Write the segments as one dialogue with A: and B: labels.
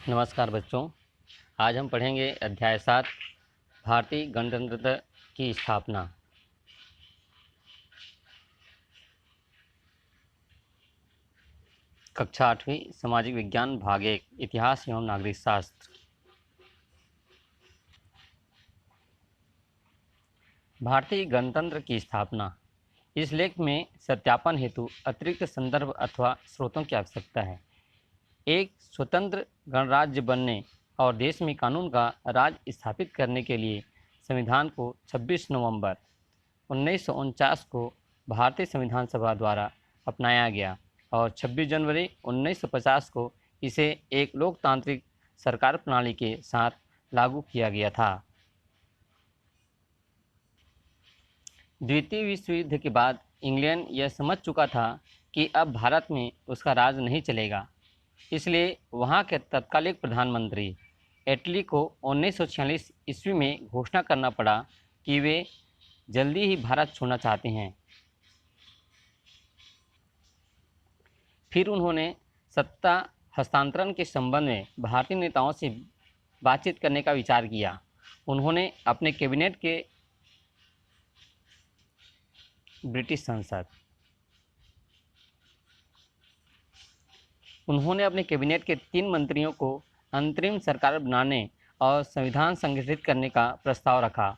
A: नमस्कार बच्चों। आज हम पढ़ेंगे अध्याय 7 भारतीय गणतंत्र की स्थापना। कक्षा 8वीं सामाजिक विज्ञान भाग 1 इतिहास एवं नागरिक शास्त्र। भारतीय गणतंत्र की स्थापना। इस लेख में सत्यापन हेतु अतिरिक्त संदर्भ अथवा स्रोतों की आवश्यकता है। एक स्वतंत्र गणराज्य बनने और देश में कानून का राज स्थापित करने के लिए संविधान को 26 नवंबर 1949 को भारतीय संविधान सभा द्वारा अपनाया गया और 26 जनवरी 1950 को इसे एक लोकतांत्रिक सरकार प्रणाली के साथ लागू किया गया था। द्वितीय विश्व युद्ध के बाद इंग्लैंड यह समझ चुका था कि अब भारत में उसका राज नहीं चलेगा, इसलिए वहाँ के तत्कालिक प्रधानमंत्री एटली को 1946 ईस्वी में घोषणा करना पड़ा कि वे जल्दी ही भारत छोड़ना चाहते हैं। फिर उन्होंने सत्ता हस्तांतरण के संबंध में भारतीय नेताओं से बातचीत करने का विचार किया। उन्होंने अपने कैबिनेट के ब्रिटिश संसद उन्होंने अपने कैबिनेट के 3 मंत्रियों को अंतरिम सरकार बनाने और संविधान संगठित करने का प्रस्ताव रखा।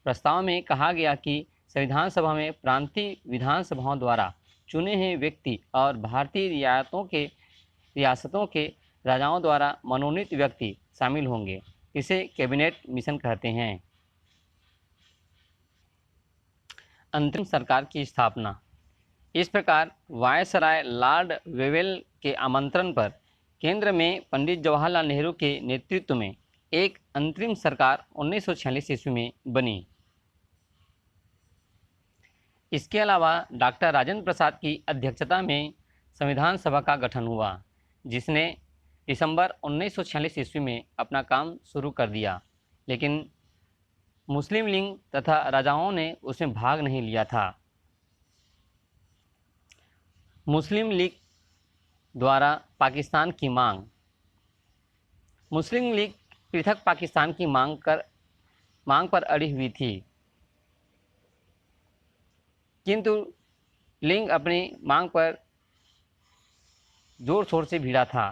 A: प्रस्ताव में कहा गया कि संविधान सभा में प्रांतीय विधानसभाओं द्वारा चुने हुए व्यक्ति और भारतीय रियासतों के राजाओं द्वारा मनोनीत व्यक्ति शामिल होंगे। इसे कैबिनेट मिशन कहते हैं। अंतरिम सरकार की स्थापना। इस प्रकार वायसराय लॉर्ड वेवेल के आमंत्रण पर केंद्र में पंडित जवाहरलाल नेहरू के नेतृत्व में एक अंतरिम सरकार 1946 ईस्वी में बनी। इसके अलावा डॉक्टर राजेंद्र प्रसाद की अध्यक्षता में संविधान सभा का गठन हुआ, जिसने दिसंबर 1946 ईस्वी में अपना काम शुरू कर दिया, लेकिन मुस्लिम लीग तथा राजाओं ने उसमें भाग नहीं लिया था। मुस्लिम लीग द्वारा पाकिस्तान की मांग। मुस्लिम लीग पृथक पाकिस्तान की मांग पर अड़ी हुई थी, किंतु लीग अपनी मांग पर जोर शोर से भिड़ा था।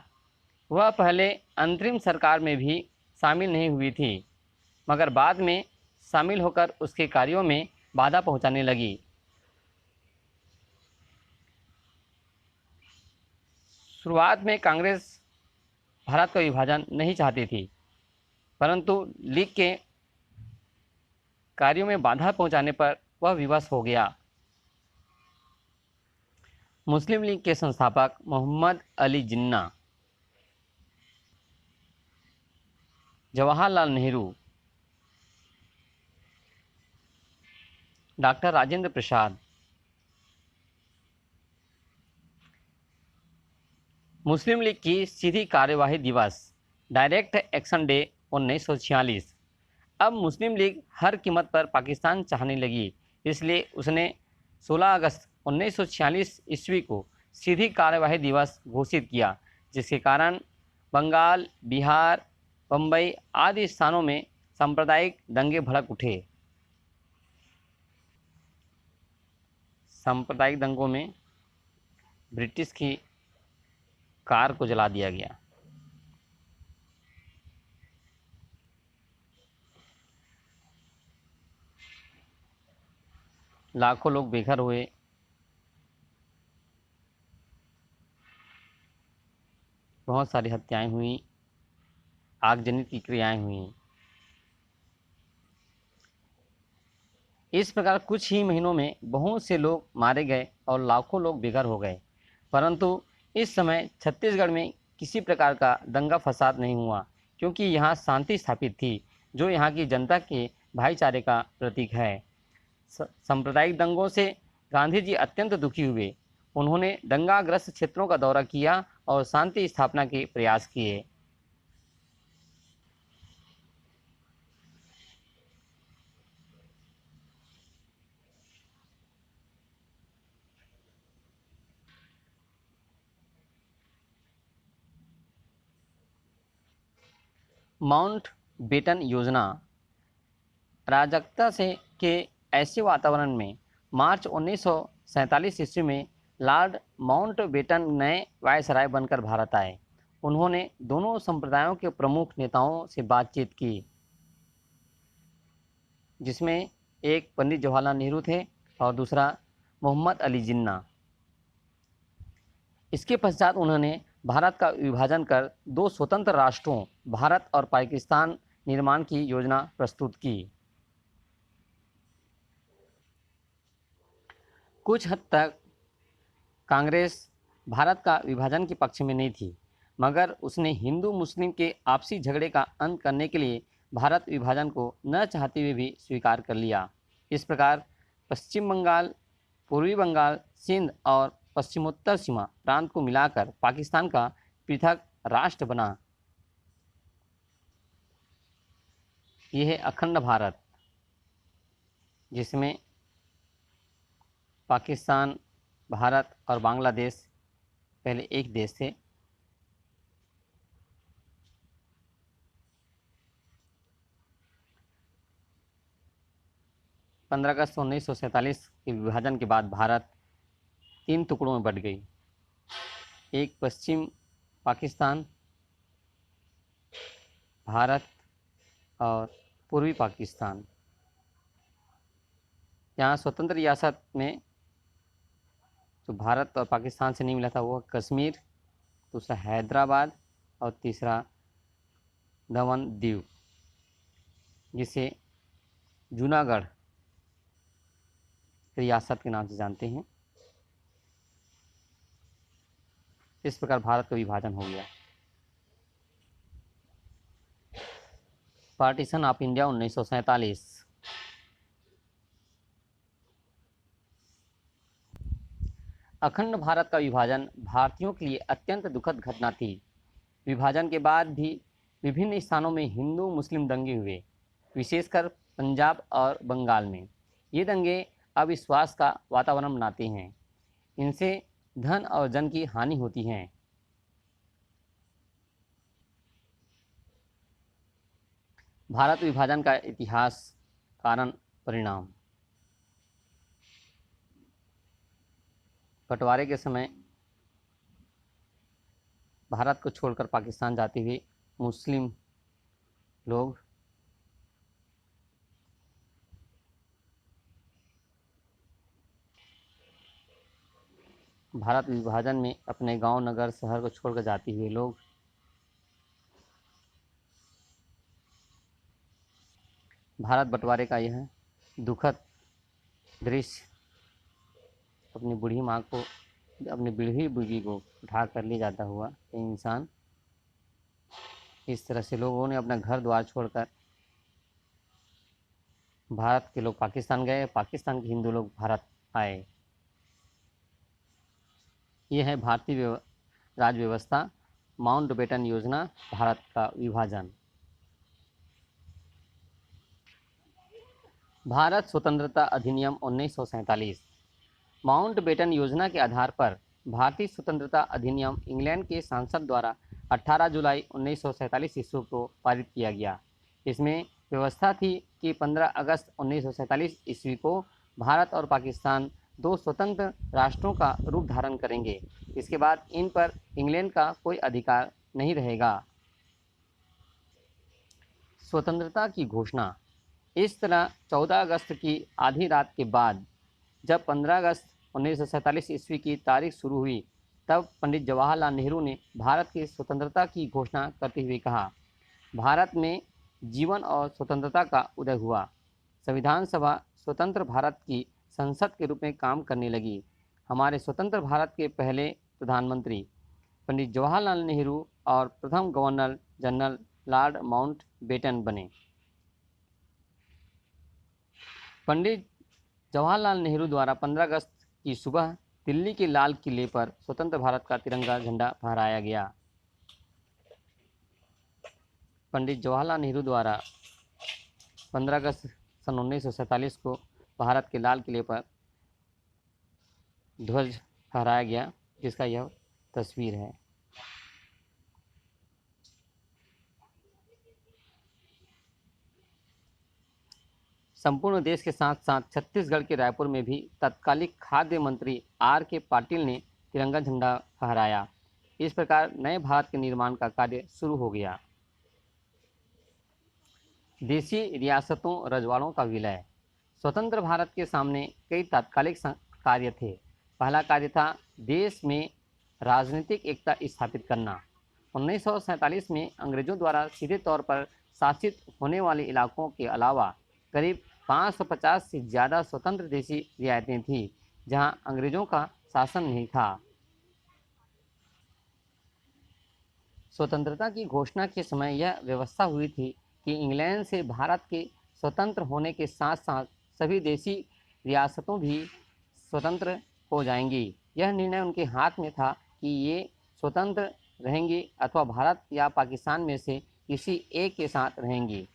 A: वह पहले अंतरिम सरकार में भी शामिल नहीं हुई थी, मगर बाद में शामिल होकर उसके कार्यों में बाधा पहुंचाने लगी। शुरुआत में कांग्रेस भारत का विभाजन नहीं चाहती थी, परंतु लीग के कार्यों में बाधा पहुंचाने पर वह विवश हो गया। मुस्लिम लीग के संस्थापक मोहम्मद अली जिन्ना, जवाहरलाल नेहरू, डॉक्टर राजेंद्र प्रसाद। मुस्लिम लीग की सीधी कार्यवाही दिवस डायरेक्ट एक्शन डे 1946। अब मुस्लिम लीग हर कीमत पर पाकिस्तान चाहने लगी, इसलिए उसने 16 अगस्त 1946 ईस्वी को सीधी कार्यवाही दिवस घोषित किया, जिसके कारण बंगाल, बिहार, बम्बई आदि स्थानों में सांप्रदायिक दंगे भड़क उठे। सांप्रदायिक दंगों में ब्रिटिश की कार को जला दिया गया। लाखों लोग बेघर हुए। बहुत सारी हत्याएं हुई, आगजनी की क्रियाएं हुई। इस प्रकार कुछ ही महीनों में बहुत से लोग मारे गए और लाखों लोग बेघर हो गए, परंतु इस समय छत्तीसगढ़ में किसी प्रकार का दंगा फसाद नहीं हुआ, क्योंकि यहाँ शांति स्थापित थी, जो यहाँ की जनता के भाईचारे का प्रतीक है। सांप्रदायिक दंगों से गांधी जी अत्यंत दुखी हुए। उन्होंने दंगाग्रस्त क्षेत्रों का दौरा किया और शांति स्थापना के प्रयास किए। माउंट बेटन योजना अराजकता से के ऐसे वातावरण में मार्च 1947 ईस्वी में लॉर्ड माउंटबेटन नए वायसराय बनकर भारत आए। उन्होंने दोनों संप्रदायों के प्रमुख नेताओं से बातचीत की, जिसमें एक पंडित जवाहरलाल नेहरू थे और दूसरा मोहम्मद अली जिन्ना। इसके पश्चात उन्होंने भारत का विभाजन कर दो स्वतंत्र राष्ट्रों भारत और पाकिस्तान निर्माण की योजना प्रस्तुत की। कुछ हद तक कांग्रेस भारत का विभाजन के पक्ष में नहीं थी, मगर उसने हिंदू मुस्लिम के आपसी झगड़े का अंत करने के लिए भारत विभाजन को न चाहते हुए भी स्वीकार कर लिया। इस प्रकार पश्चिम बंगाल, पूर्वी बंगाल, सिंध और पश्चिमोत्तर सीमा प्रांत को मिलाकर पाकिस्तान का पृथक राष्ट्र बना। यह है अखंड भारत, जिसमें पाकिस्तान, भारत और बांग्लादेश पहले एक देश थे। पंद्रह अगस्त 1947 के विभाजन के बाद भारत तीन टुकड़ों में बंट गई। एक पश्चिम पाकिस्तान, भारत और पूर्वी पाकिस्तान। यहाँ स्वतंत्र रियासत में जो भारत और पाकिस्तान से नहीं मिला था वो कश्मीर, दूसरा हैदराबाद और तीसरा दमन दीव, जिसे जूनागढ़ रियासत के नाम से जानते हैं। इस प्रकार भारत का विभाजन हो गया। Partition of India 1947। अखंड भारत का विभाजन भारतीयों के लिए अत्यंत दुखद घटना थी। विभाजन के बाद भी विभिन्न स्थानों में हिंदू मुस्लिम दंगे हुए, विशेषकर पंजाब और बंगाल में। ये दंगे अविश्वास का वातावरण बनाते हैं। इनसे धन और जन की हानि होती है। भारत विभाजन का इतिहास, कारण, परिणाम। बंटवारे के समय भारत को छोड़कर पाकिस्तान जाते हुए मुस्लिम लोग भारत विभाजन में अपने गांव, नगर, शहर को छोड़कर जाते हुए लोग भारत बंटवारे का यह दुखद दृश्य अपनी बूढ़ी माँ को, अपनी बूढ़ी बीवी को उठा कर ले जाता हुआ इंसान, इस तरह से लोगों ने अपना घर द्वार छोड़कर भारत के लोग पाकिस्तान गए, पाकिस्तान के हिंदू लोग भारत आए। यह है भारतीय राज्य व्यवस्था, माउंटबेटन योजना, भारत का विभाजन। भारत स्वतंत्रता अधिनियम 1947। माउंटबेटन योजना के आधार पर भारतीय स्वतंत्रता अधिनियम इंग्लैंड के सांसद द्वारा 18 जुलाई 1947 ईस्वी को पारित किया गया। इसमें व्यवस्था थी कि 15 अगस्त 1947 ईस्वी को भारत और पाकिस्तान दो स्वतंत्र राष्ट्रों का रूप धारण करेंगे। इसके बाद इन पर इंग्लैंड का कोई अधिकार नहीं रहेगा। स्वतंत्रता की घोषणा। इस तरह 14 अगस्त की आधी रात के बाद जब 15 अगस्त 1947 ईस्वी की तारीख शुरू हुई, तब पंडित जवाहरलाल नेहरू ने भारत की स्वतंत्रता की घोषणा करते हुए कहा, भारत में जीवन और स्वतंत्रता का उदय हुआ। संविधान सभा स्वतंत्र भारत की संसद के रूप में काम करने लगी। हमारे स्वतंत्र भारत के पहले प्रधानमंत्री पंडित जवाहरलाल नेहरू और प्रथम गवर्नर जनरल लॉर्ड माउंटबेटन बने। पंडित जवाहरलाल नेहरू द्वारा 15 अगस्त की सुबह दिल्ली के लाल किले पर स्वतंत्र भारत का तिरंगा झंडा फहराया गया। पंडित जवाहरलाल नेहरू द्वारा 15 अगस्त सन 1947 को भारत के लाल किले पर ध्वज फहराया गया, जिसका यह तस्वीर है। संपूर्ण देश के साथ साथ छत्तीसगढ़ के रायपुर में भी तत्कालिक खाद्य मंत्री आर के पाटिल ने तिरंगा झंडा फहराया। इस प्रकार नए भारत के निर्माण का कार्य शुरू हो गया। देशी रियासतों रजवाड़ों का विलय। स्वतंत्र भारत के सामने कई तात्कालिक कार्य थे। पहला कार्य था देश में राजनीतिक एकता स्थापित करना। 1947 में अंग्रेजों द्वारा सीधे तौर पर शासित होने वाले इलाकों के अलावा करीब 550 से ज़्यादा स्वतंत्र देशी रियायतें थीं जहां अंग्रेजों का शासन नहीं था। स्वतंत्रता की घोषणा के समय यह व्यवस्था हुई थी कि इंग्लैंड से भारत के स्वतंत्र होने के साथ साथ सभी देशी रियासतों भी स्वतंत्र हो जाएंगी। यह निर्णय उनके हाथ में था कि ये स्वतंत्र रहेंगी अथवा भारत या पाकिस्तान में से किसी एक के साथ रहेंगी।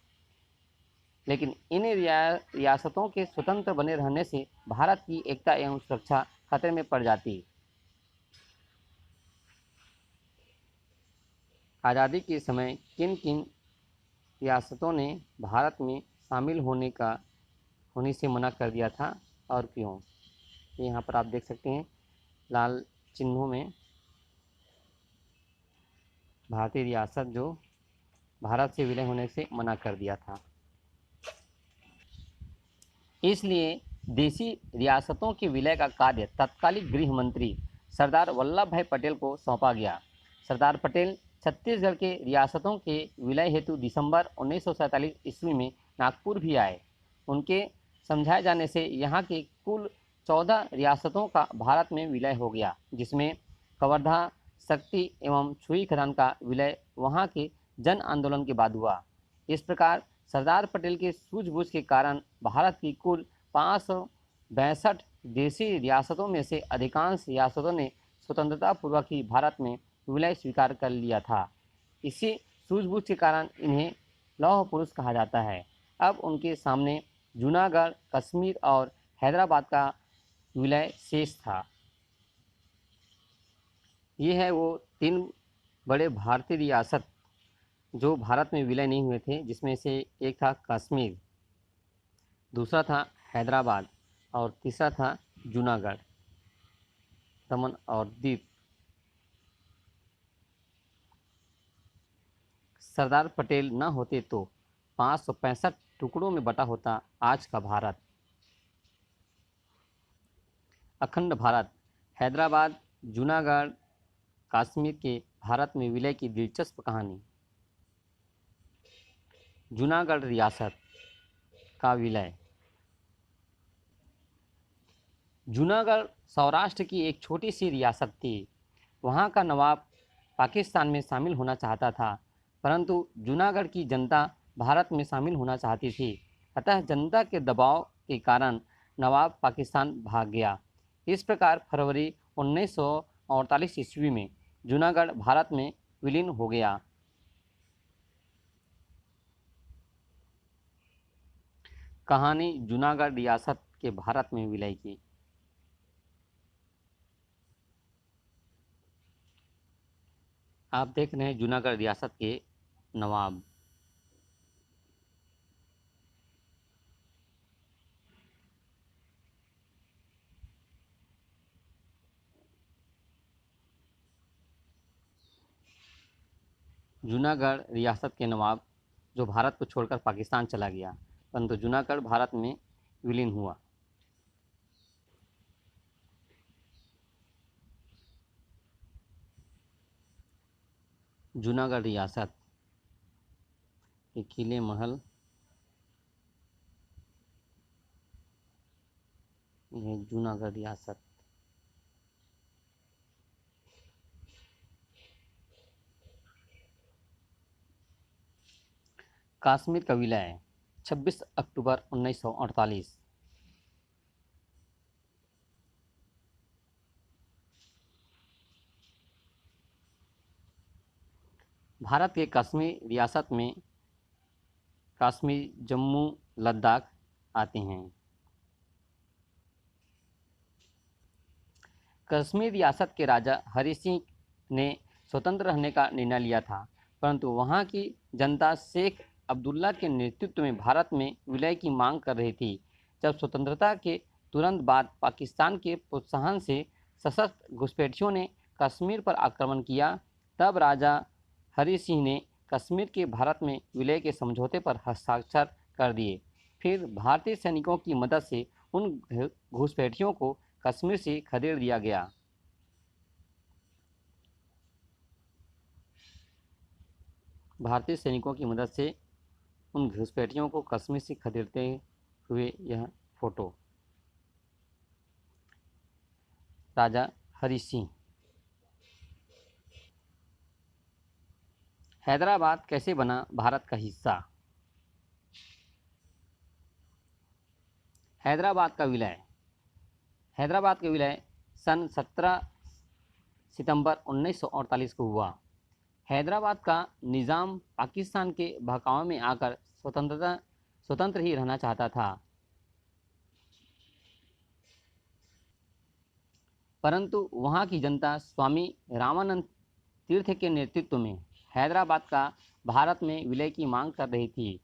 A: लेकिन इन रियासतों के स्वतंत्र बने रहने से भारत की एकता एवं सुरक्षा खतरे में पड़ जाती। आज़ादी के समय किन किन रियासतों ने भारत में शामिल होने से मना कर दिया था और क्यों? यहाँ पर आप देख सकते हैं लाल चिन्हों में भारतीय रियासत जो भारत से विलय होने से मना कर दिया था। इसलिए देशी रियासतों के विलय का कार्य तत्कालिक गृह मंत्री सरदार वल्लभ भाई पटेल को सौंपा गया। सरदार पटेल छत्तीसगढ़ के रियासतों के विलय हेतु दिसंबर 1947 ईस्वी में नागपुर भी आए। उनके समझाए जाने से यहाँ के कुल 14 रियासतों का भारत में विलय हो गया, जिसमें कवर्धा, शक्ति एवं छुई खदान का विलय वहाँ के जन आंदोलन के बाद हुआ। इस प्रकार सरदार पटेल के सूझबूझ के कारण भारत की कुल 562 देशी रियासतों में से अधिकांश रियासतों ने स्वतंत्रता पूर्वक ही भारत में विलय स्वीकार कर लिया था। इसी सूझबूझ के कारण इन्हें लौह पुरुष कहा जाता है। अब उनके सामने जूनागढ़, कश्मीर और हैदराबाद का विलय शेष था। ये है वो 3 बड़े भारतीय रियासत जो भारत में विलय नहीं हुए थे, जिसमें से एक था कश्मीर, दूसरा था हैदराबाद और तीसरा था जूनागढ़, दमन और दीव। सरदार पटेल न होते तो 565 टुकड़ों में बटा होता आज का भारत। अखंड भारत। हैदराबाद, जूनागढ़, कश्मीर के भारत में विलय की दिलचस्प कहानी। जूनागढ़ रियासत का विलय। जूनागढ़ सौराष्ट्र की एक छोटी सी रियासत थी। वहाँ का नवाब पाकिस्तान में शामिल होना चाहता था, परंतु जूनागढ़ की जनता भारत में शामिल होना चाहती थी। अतः जनता के दबाव के कारण नवाब पाकिस्तान भाग गया। इस प्रकार फरवरी 1948 ईस्वी में जूनागढ़ भारत में विलीन हो गया। कहानी जूनागढ़ रियासत के भारत में विलय की। आप देख रहे हैं जूनागढ़ रियासत के नवाब। जूनागढ़ रियासत के नवाब जो भारत को छोड़कर पाकिस्तान चला गया, परंतु जूनागढ़ भारत में विलीन हुआ। जूनागढ़ रियासत के किले महल, यह जूनागढ़ रियासत। कश्मीर का विलय 26 अक्टूबर 1948। भारत के कश्मीर रियासत में कश्मीर, जम्मू, लद्दाख आते हैं। कश्मीर रियासत के राजा हरि सिंह ने स्वतंत्र रहने का निर्णय लिया था, परंतु वहाँ की जनता शेख अब्दुल्ला के नेतृत्व में भारत में विलय की मांग कर रही थी। जब स्वतंत्रता के तुरंत बाद पाकिस्तान के प्रोत्साहन से सशस्त्र घुसपैठियों ने कश्मीर पर आक्रमण किया, तब राजा हरि सिंह ने कश्मीर के भारत में विलय के समझौते पर हस्ताक्षर कर दिए। फिर भारतीय सैनिकों की मदद से उन घुसपैठियों को कश्मीर से खदेड़ दिया गया। भारतीय सैनिकों की मदद से उन घुसपैठियों को कश्मीर से खदेड़ते हुए यह फोटो। राजा हरि सिंह। हैदराबाद कैसे बना भारत का हिस्सा? हैदराबाद का विलय सन 17 सितंबर 1948 को हुआ। हैदराबाद का निज़ाम पाकिस्तान के बहकावे में आकर स्वतंत्र ही रहना चाहता था, परंतु वहाँ की जनता स्वामी रामानंद तीर्थ के नेतृत्व में हैदराबाद का भारत में विलय की मांग कर रही थी।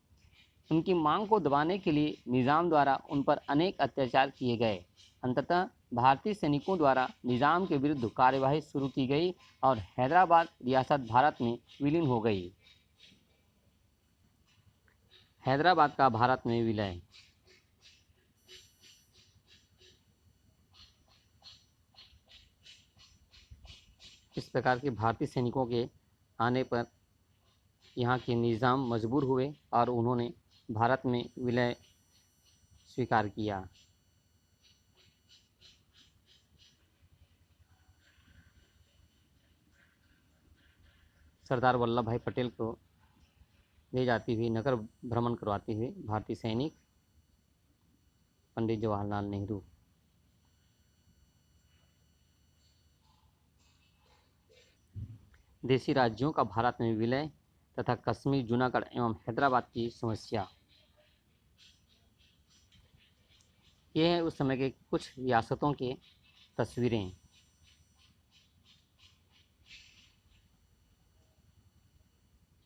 A: उनकी मांग को दबाने के लिए निज़ाम द्वारा उन पर अनेक अत्याचार किए गए। अंततः भारतीय सैनिकों द्वारा निज़ाम के विरुद्ध कार्यवाही शुरू की गई और हैदराबाद रियासत भारत में विलीन हो गई। हैदराबाद का भारत में विलय। इस प्रकार के भारतीय सैनिकों के आने पर यहाँ के निज़ाम मजबूर हुए और उन्होंने भारत में विलय स्वीकार किया। सरदार वल्लभ भाई पटेल को ले जाती हुई नगर भ्रमण करवाते हुए भारतीय सैनिक पंडित जवाहरलाल नेहरू। देशी राज्यों का भारत में विलय तथा कश्मीर, जूनागढ़ एवं हैदराबाद की समस्या। ये है उस समय के कुछ रियासतों के तस्वीरें।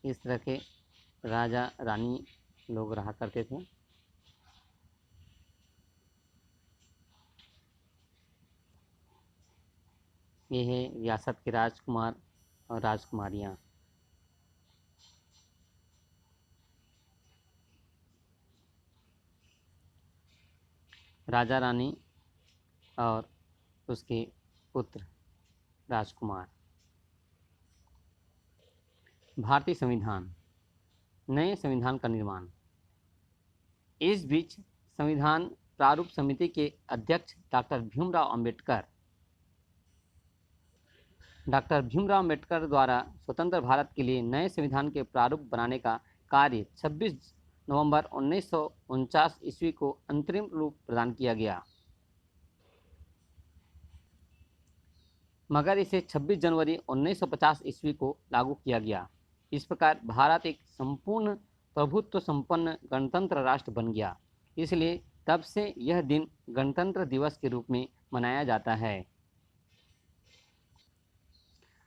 A: इस तरह के राजा रानी लोग रहा करते थे। ये है रियासत के राजकुमार और राजकुमारियाँ। राजा रानी और उसके पुत्र राजकुमार। भारतीय संविधान। नए संविधान का निर्माण। इस बीच संविधान प्रारूप समिति के अध्यक्ष डॉक्टर भीमराव अम्बेडकर द्वारा स्वतंत्र भारत के लिए नए संविधान के प्रारूप बनाने का कार्य 26 नवंबर 1949 ईस्वी को अंतरिम रूप प्रदान किया गया, मगर इसे 26 जनवरी 1950 ईस्वी को लागू किया गया। इस प्रकार भारत एक संपूर्ण प्रभुत्व संपन्न गणतंत्र राष्ट्र बन गया। इसलिए तब से यह दिन गणतंत्र दिवस के रूप में मनाया जाता है।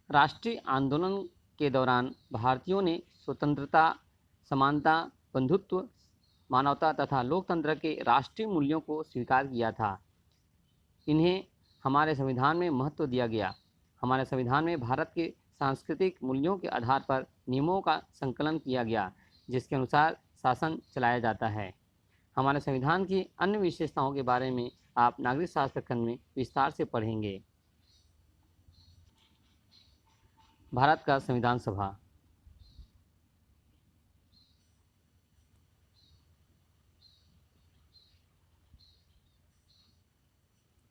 A: राष्ट्रीय आंदोलन के दौरान भारतीयों ने स्वतंत्रता, समानता, बंधुत्व, मानवता तथा लोकतंत्र के राष्ट्रीय मूल्यों को स्वीकार किया था। इन्हें हमारे संविधान में महत्व दिया गया। हमारे संविधान में भारत के सांस्कृतिक मूल्यों के आधार पर नियमों का संकलन किया गया, जिसके अनुसार शासन चलाया जाता है। हमारे संविधान की अन्य विशेषताओं के बारे में आप नागरिक शास्त्र खंड में विस्तार से पढ़ेंगे। भारत का संविधान सभा।